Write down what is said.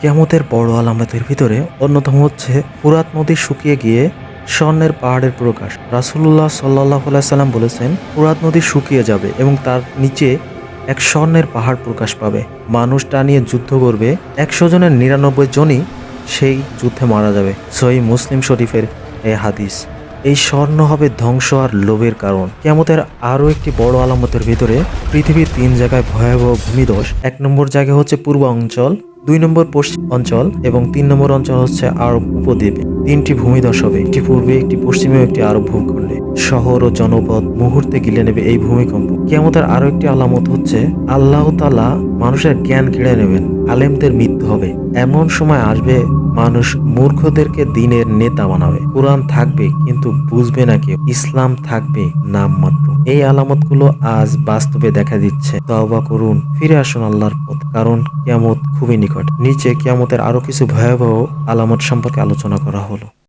কিয়ামতের বড় আলামতের ভিতরে অন্যতম হচ্ছে ফুরাত নদী শুকিয়ে গিয়ে স্বর্ণের পাহাড়ের প্রকাশ। রাসূলুল্লাহ সাল্লাল্লাহু আলাইহি সাল্লাম বলেছেন, ফুরাত নদী শুকিয়ে যাবে এবং তার নিচে এক স্বর্ণের পাহাড় প্রকাশ পাবে। মানুষ তা নিয়ে যুদ্ধ করবে, ১০০ জনের ৯৯ জনই সেই যুদ্ধে মারা যাবে। সহিহ মুসলিম শরীফের এই হাদিস। এই স্বর্ণ হবে ধ্বংস আর লোভের কারণ। কিয়ামতের আরও একটি বড় আলামতের ভিতরে পৃথিবীর ৩ জায়গায় ভয়াবহ ভূমিধস। ১ নম্বর জায়গা হচ্ছে পূর্ব অঞ্চল, ২ নম্বর পশ্চিম অঞ্চল এবং ৩ নম্বর অঞ্চল হচ্ছে আরব উপদ্বীপে। ৩টি ভূমিধস হবে, একটি পূর্বে, একটি পশ্চিমে ও একটি আরব ভূখণ্ডে। শহর ও জনপদ মুহূর্তে গিলে নেবে এই ভূমিকম্প। কিয়ামতের আরো একটি আলামত হচ্ছে আল্লাহ তাআলা মানুষের জ্ঞান কেড়ে নেবেন, আলেমদের মৃত্যু হবে। এমন সময় আসবে মানুষ মূর্খদেরকে দিনের নেতা বানাবে। কোরআন থাকবে কিন্তু বুঝবে না কেউ, ইসলাম থাকবে নামমাত্র। এই আলামতগুলো আজ বাস্তবে দেখা দিচ্ছে। তওবা করুন, ফিরে আসুন আল্লাহর পথ, কারণ কিয়ামত খুবই নিকট। নিচে কিয়ামতের আরো কিছু ভয়াবহ আলামত সম্পর্কে আলোচনা করা হলো।